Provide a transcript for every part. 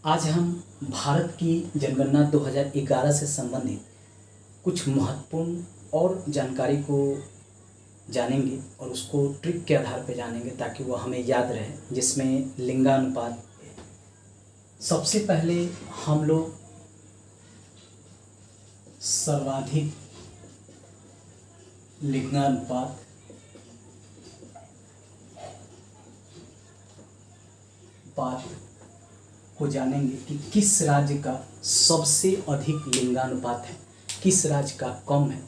आज हम भारत की जनगणना 2011 से संबंधित कुछ महत्वपूर्ण और जानकारी को जानेंगे और उसको ट्रिक के आधार पर जानेंगे ताकि वो हमें याद रहे, जिसमें लिंगानुपात। सबसे पहले हम लोग सर्वाधिक लिंगानुपात को जानेंगे कि किस राज्य का सबसे अधिक लिंगानुपात है, किस राज्य का कम है।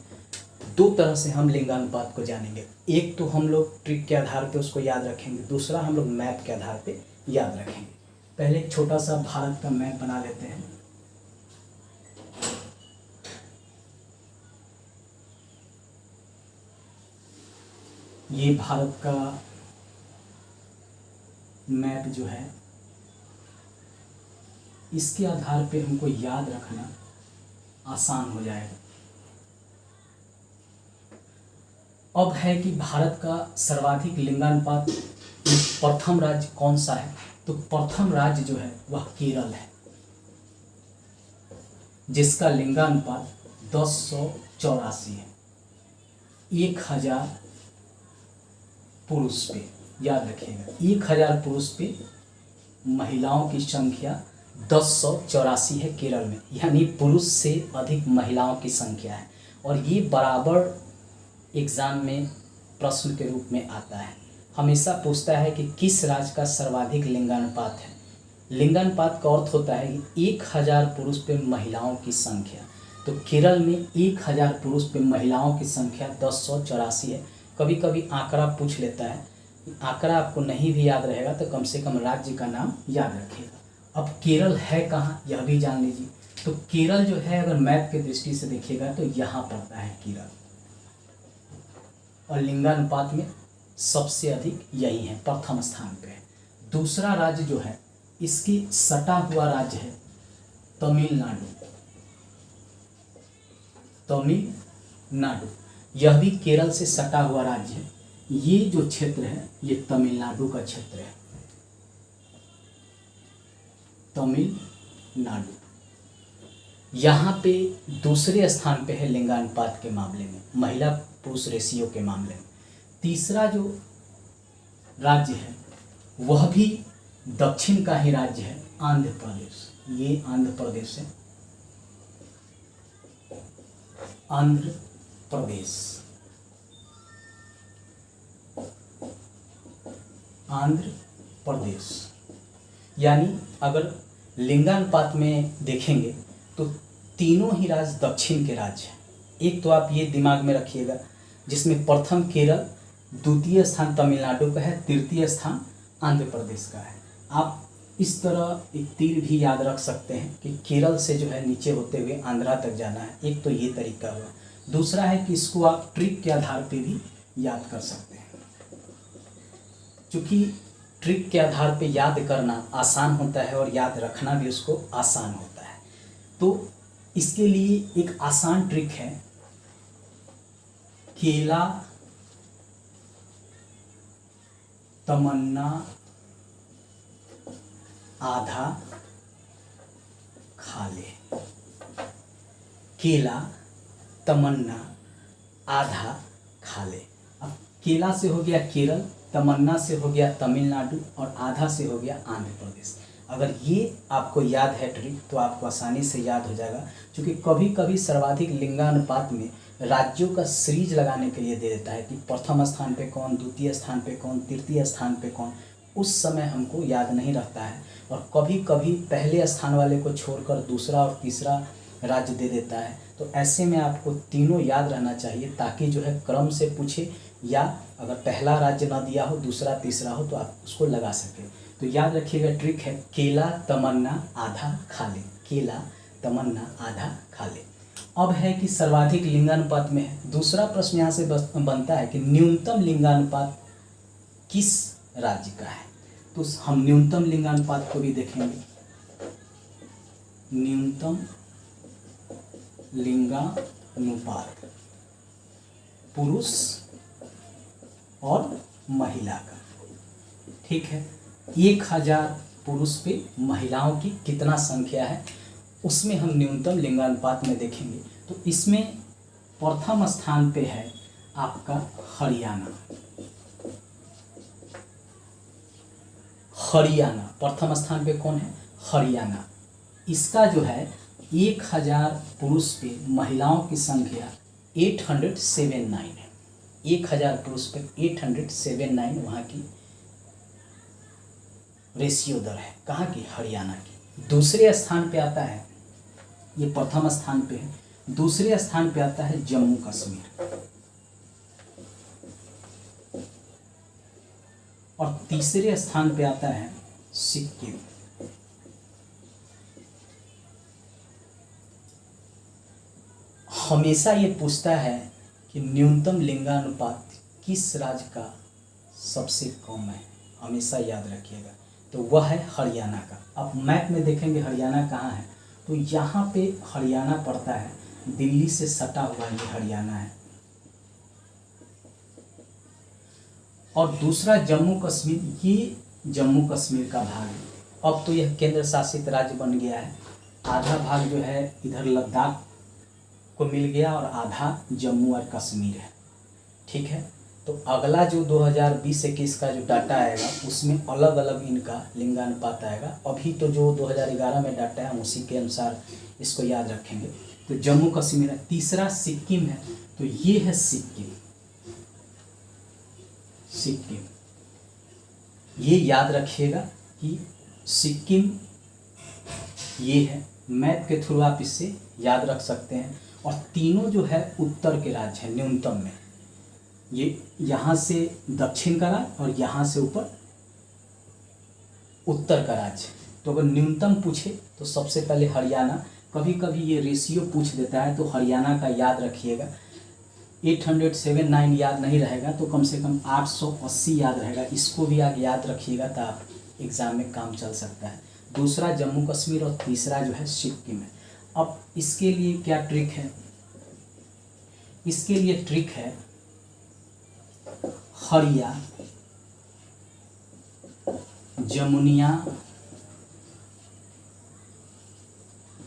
दो तरह से हम लिंगानुपात को जानेंगे। एक तो हम लोग ट्रिक के आधार पे उसको याद रखेंगे, दूसरा हम लोग मैप के आधार पे याद रखेंगे। पहले एक छोटा सा भारत का मैप बना लेते हैं। ये भारत का मैप जो है, इसके आधार पे हमको याद रखना आसान हो जाएगा। अब है कि भारत का सर्वाधिक लिंगानुपात प्रथम राज्य कौन सा है, तो प्रथम राज्य जो है वह केरल है, जिसका लिंगानुपात 1084 है। 1000 पुरुष पे, याद रखिएगा, 1000 पुरुष पे महिलाओं की संख्या 1084 है केरल में, यानी पुरुष से अधिक महिलाओं की संख्या है। और ये बराबर एग्जाम में प्रश्न के रूप में आता है। हमेशा पूछता है कि किस राज्य का सर्वाधिक लिंगानुपात है। लिंगानुपात का अर्थ होता है कि 1000 पुरुष पे महिलाओं की संख्या। तो केरल में 1000 पुरुष पे महिलाओं की संख्या 1084 है। कभी कभी आंकड़ा पूछ लेता है, आंकड़ा आपको नहीं भी याद रहेगा तो कम से कम राज्य का नाम याद रखिएगा। अब केरल है कहाँ, यह भी जान लीजिए। तो केरल जो है, अगर मैप की दृष्टि से देखिएगा तो यहाँ पड़ता है केरल, और लिंगानुपात में सबसे अधिक यही है, प्रथम स्थान पे है। दूसरा राज्य जो है, इसकी सटा हुआ राज्य है तमिलनाडु। तमिलनाडु यह भी केरल से सटा हुआ राज्य है। ये जो क्षेत्र है, ये तमिलनाडु का क्षेत्र है। तमिलनाडु यहाँ पे दूसरे स्थान पे है लिंगानुपात के मामले में, महिला पुरुष रेशियो के मामले में। तीसरा जो राज्य है वह भी दक्षिण का ही राज्य है, आंध्र प्रदेश। ये आंध्र प्रदेश है, आंध्र प्रदेश। आंध्र प्रदेश यानी अगर लिंगानुपात में देखेंगे तो तीनों ही राज्य दक्षिण के राज्य हैं। एक तो आप ये दिमाग में रखिएगा, जिसमें प्रथम केरल, द्वितीय स्थान तमिलनाडु का है, तृतीय स्थान आंध्र प्रदेश का है। आप इस तरह एक तीर भी याद रख सकते हैं कि केरल से जो है नीचे होते हुए आंध्रा तक जाना है। एक तो ये तरीका हुआ। दूसरा है कि इसको आप ट्रिक के आधार पे भी याद कर सकते हैं, क्योंकि ट्रिक के आधार पे याद करना आसान होता है और याद रखना भी उसको आसान होता है। तो इसके लिए एक आसान ट्रिक है, केला तमन्ना आधा खा ले। केला तमन्ना आधा खा ले। अब केला से हो गया केरल, तमन्ना से हो गया तमिलनाडु और आधा से हो गया आंध्र प्रदेश। अगर ये आपको याद है ट्रिक तो आपको आसानी से याद हो जाएगा, क्योंकि कभी कभी सर्वाधिक लिंगानुपात में राज्यों का सीरीज लगाने के लिए दे देता है कि प्रथम स्थान पे कौन, द्वितीय स्थान पे कौन, तृतीय स्थान पे कौन। उस समय हमको याद नहीं रहता है, और कभी कभी पहले स्थान वाले को छोड़कर दूसरा और तीसरा राज्य दे देता है। तो ऐसे में आपको तीनों याद रहना चाहिए, ताकि जो है क्रम से पूछे, या अगर पहला राज्य ना दिया हो, दूसरा तीसरा हो, तो आप उसको लगा सकें। तो याद रखिएगा, ट्रिक है केला तमन्ना आधा खा ले। केला तमन्ना आधा खा ले। अब है कि सर्वाधिक लिंगानुपात में है। दूसरा प्रश्न यहाँ से बनता है कि न्यूनतम लिंगानुपात किस राज्य का है। तो हम न्यूनतम लिंगानुपात को भी देखेंगे। न्यूनतम लिंगानुपात पुरुष और महिला का, ठीक है। 1000 पुरुष पे महिलाओं की कितना संख्या है, उसमें हम न्यूनतम लिंगानुपात में देखेंगे। तो इसमें प्रथम स्थान पे है आपका हरियाणा। हरियाणा प्रथम स्थान पे कौन है? हरियाणा। इसका जो है 1000 पुरुष पे महिलाओं की संख्या 879 है। 1000 पुरुष पे 879 वहाँ की रेशियो दर है। कहाँ की? हरियाणा की। दूसरे स्थान पे आता है, ये प्रथम स्थान पे है, दूसरे स्थान पे आता है जम्मू कश्मीर, और तीसरे स्थान पे आता है सिक्किम। हमेशा ये पूछता है कि न्यूनतम लिंगानुपात किस राज्य का सबसे कम है, हमेशा याद रखिएगा। तो वह है हरियाणा का। अब मैप में देखेंगे हरियाणा कहाँ है, तो यहाँ पे हरियाणा पड़ता है, दिल्ली से सटा हुआ ये हरियाणा है। और दूसरा जम्मू कश्मीर, ये जम्मू कश्मीर का भाग है। अब तो यह केंद्र शासित राज्य बन गया है। आधा भाग जो है इधर लद्दाख को मिल गया और आधा जम्मू और कश्मीर है। ठीक है, तो अगला जो 2020-21 का जो डाटा आएगा उसमें अलग अलग इनका लिंगानुपात आएगा। अभी तो जो 2011 में डाटा है हम उसी के अनुसार इसको याद रखेंगे। तो जम्मू कश्मीर है। तीसरा सिक्किम है, तो ये है सिक्किम। सिक्किम ये याद रखिएगा कि सिक्किम ये है। मैप के थ्रू आप इससे याद रख सकते हैं। और तीनों जो है उत्तर के राज्य हैं न्यूनतम में। ये यहाँ से दक्षिण का राज्य और यहाँ से ऊपर उत्तर का राज्य। तो अगर न्यूनतम पूछे तो सबसे पहले हरियाणा। कभी कभी ये रेशियो पूछ देता है, तो हरियाणा का याद रखिएगा। 879 याद नहीं रहेगा तो कम से कम 880 याद रहेगा। इसको भी आप याद रखिएगा तो आप एग्ज़ाम में काम चल सकता है। दूसरा जम्मू कश्मीर और तीसरा जो है सिक्किम है। अब इसके लिए क्या ट्रिक है? इसके लिए ट्रिक है जमुनिया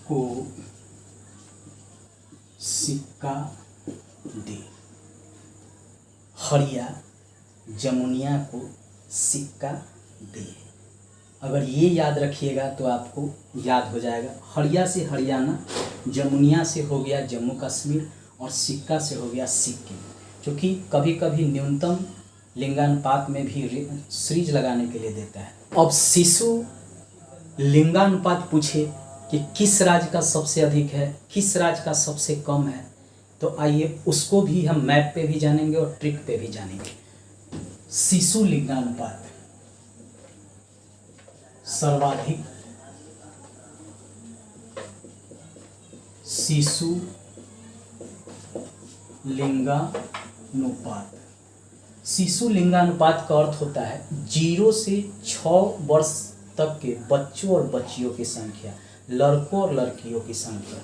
को सिक्का दे। जमुनिया को सिक्का दे। अगर ये याद रखिएगा तो आपको याद हो जाएगा। हरिया से हरियाणा, जमुनिया से हो गया जम्मू कश्मीर और सिक्का से हो गया सिक्किम। क्योंकि कभी कभी न्यूनतम लिंगानुपात में भी सीरीज लगाने के लिए देता है। अब शिशु लिंगानुपात पूछे कि किस राज्य का सबसे अधिक है, किस राज्य का सबसे कम है, तो आइए उसको भी हम मैप पे भी जानेंगे और ट्रिक पे भी जानेंगे। शिशु लिंगानुपात सर्वाधिक शिशु लिंगानुपात। शिशु लिंगानुपात का अर्थ होता है 0 से 6 वर्ष तक के बच्चों और बच्चियों की संख्या, लड़कों और लड़कियों की संख्या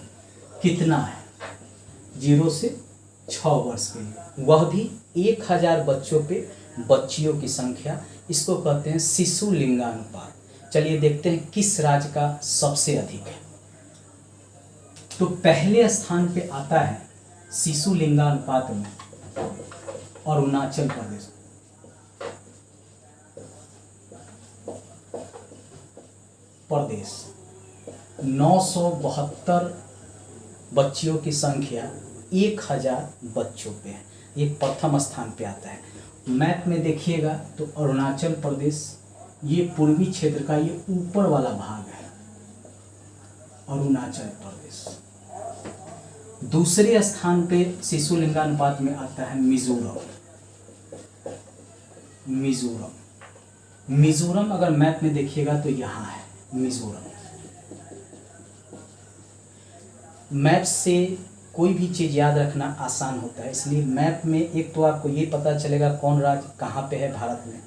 कितना है 0 से 6 वर्ष के लिए। वह भी 1000 बच्चों पे बच्चियों की संख्या, इसको कहते हैं शिशु लिंगानुपात। चलिए देखते हैं किस राज्य का सबसे अधिक है। तो पहले स्थान पे आता है शिशु लिंगानुपात में अरुणाचल प्रदेश। प्रदेश 972 बच्चियों की संख्या 1000 बच्चों पे है। ये प्रथम स्थान पे आता है। मैप में देखिएगा तो अरुणाचल प्रदेश ये पूर्वी क्षेत्र का ये ऊपर वाला भाग है, अरुणाचल प्रदेश। दूसरे स्थान पे शिशु लिंगानुपात में आता है मिजोरम। मिजोरम अगर मैप में देखिएगा तो यहाँ है मिजोरम। मैप से कोई भी चीज़ याद रखना आसान होता है, इसलिए मैप में एक तो आपको ये पता चलेगा कौन राज्य कहाँ पे है भारत में,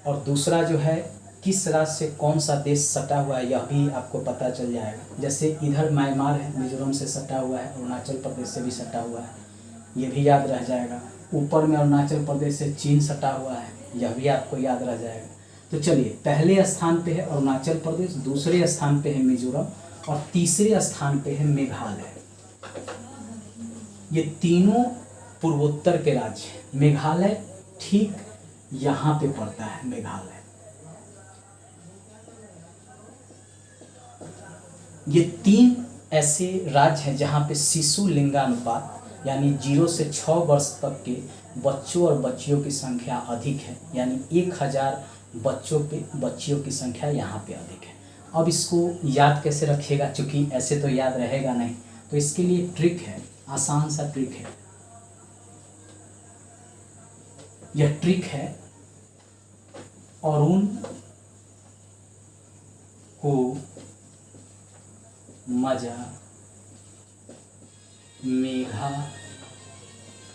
और दूसरा जो है किस राज्य से कौन सा देश सटा हुआ है यह भी आपको पता चल जाएगा। जैसे इधर म्यांमार है, मिजोरम से सटा हुआ है, अरुणाचल प्रदेश से भी सटा हुआ है, ये भी याद रह जाएगा। ऊपर में अरुणाचल प्रदेश से चीन सटा हुआ है, यह भी आपको याद रह जाएगा। तो चलिए, पहले स्थान पे है अरुणाचल प्रदेश, दूसरे स्थान पे है मिजोरम और तीसरे स्थान पे है मेघालय। ये तीनों पूर्वोत्तर के राज्य हैं। मेघालय ठीक यहाँ पे पड़ता है। मेघालय ये 3 ऐसे राज्य हैं जहाँ पे शिशु लिंगानुपात यानी 0 से 6 वर्ष तक के बच्चों और बच्चियों की संख्या अधिक है, यानी 1000 बच्चों पे बच्चियों की संख्या यहाँ पे अधिक है। अब इसको याद कैसे रखिएगा, चूंकि ऐसे तो याद रहेगा नहीं, तो इसके लिए ट्रिक है, आसान सा ट्रिक है। यह ट्रिक है अरुण को मजा मेघा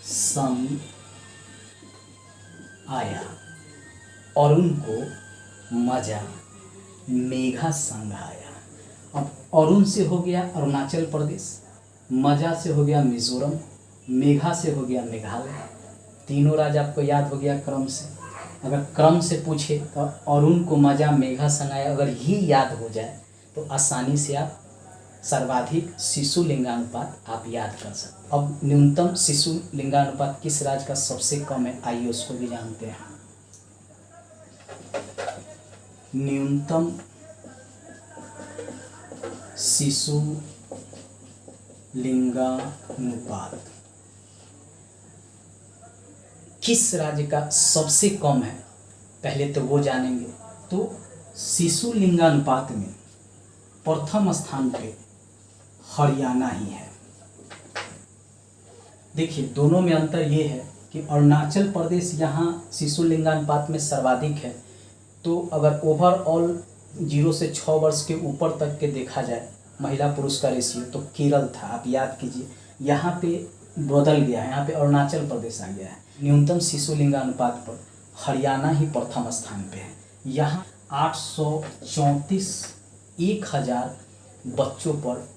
संग आया। अरुण को मजा मेघा संग आया। अब अरुण से हो गया अरुणाचल प्रदेश, मजा से हो गया मिजोरम, मेघा से हो गया मेघालय। तीनों राज्य आपको याद हो गया क्रम से। अगर क्रम से पूछे तो अरुण को मजा मेघा संग आया, अगर ये याद हो जाए तो आसानी से आप सर्वाधिक शिशु लिंगानुपात आप याद कर सकते। अब न्यूनतम शिशु लिंगानुपात किस राज्य का सबसे कम है, आइए उसको भी जानते हैं। न्यूनतम शिशु लिंगानुपात किस राज्य का सबसे कम है, पहले तो वो जानेंगे। तो शिशु लिंगानुपात में प्रथम स्थान पे हरियाणा ही है। देखिए, दोनों में अंतर ये है कि अरुणाचल प्रदेश यहाँ शिशु लिंगानुपात में सर्वाधिक है। तो अगर ओवरऑल 0 से 6 वर्ष के ऊपर तक के देखा जाए महिला पुरुष का रेशियो, तो केरल था, आप याद कीजिए। यहाँ पे बदल गया है, यहाँ पे अरुणाचल प्रदेश आ गया है। न्यूनतम शिशु लिंगानुपात पर हरियाणा ही प्रथम स्थान पे है। यहाँ 834 1000 बच्चों पर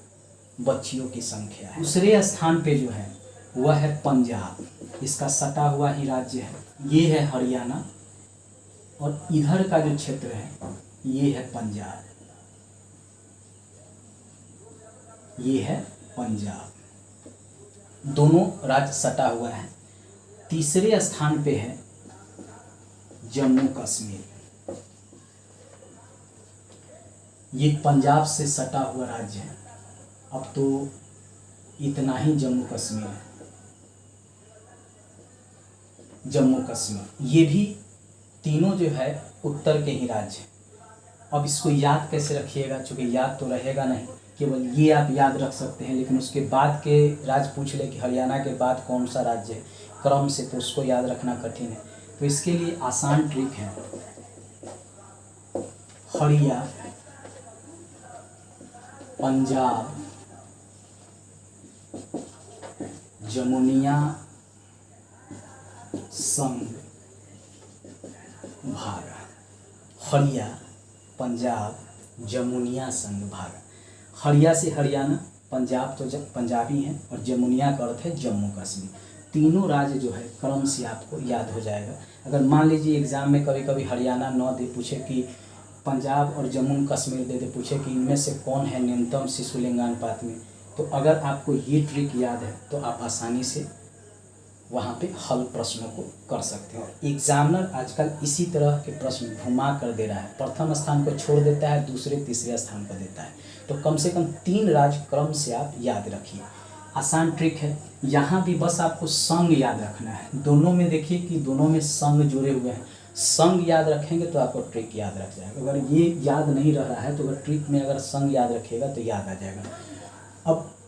बच्चियों की संख्या है। दूसरे स्थान पे जो है वह है पंजाब, इसका सटा हुआ ही राज्य है। ये है हरियाणा और इधर का जो क्षेत्र है ये है पंजाब, ये है पंजाब। दोनों राज्य सटा हुआ है। तीसरे स्थान पे है जम्मू कश्मीर, ये पंजाब से सटा हुआ राज्य है। अब तो इतना ही जम्मू कश्मीर है। जम्मू कश्मीर ये भी तीनों जो है उत्तर के ही राज्य हैं। अब इसको याद कैसे रखिएगा, चूँकि याद तो रहेगा नहीं, केवल ये आप याद रख सकते हैं, लेकिन उसके बाद के राज्य पूछ ले कि हरियाणा के बाद कौन सा राज्य है क्रम से, तो उसको याद रखना कठिन है। तो इसके लिए आसान ट्रिक है, हरिया पंजाब जमुनिया संघ भागा। हरिया पंजाब जमुनिया संघ भागा। हरिया से हरियाणा, पंजाब तो पंजाबी है और जमुनिया का अर्थ है जम्मू कश्मीर। तीनों राज्य जो है क्रम से आपको याद हो जाएगा। अगर मान लीजिए एग्जाम में कभी कभी हरियाणा न दे, पूछे कि पंजाब और जम्मू कश्मीर दे पूछे कि इनमें से कौन है न्यूनतम शिशु लिंगानुपात में, तो अगर आपको ये ट्रिक याद है तो आप आसानी से वहाँ पे हल प्रश्नों को कर सकते हैं। और एग्जामिनर आजकल इसी तरह के प्रश्न घुमा कर दे रहा है, प्रथम स्थान को छोड़ देता है, दूसरे तीसरे स्थान को देता है। तो कम से कम 3 राज्य क्रम से आप याद रखिए। आसान ट्रिक है। यहाँ भी बस आपको संघ याद रखना है। दोनों में देखिए कि दोनों में संघ जुड़े हुए हैं। संघ याद रखेंगे तो आपको ट्रिक याद रख जाएगा। अगर ये याद नहीं रह रहा है तो अगर ट्रिक में अगर संघ याद रखिएगा तो याद आ जाएगा। अब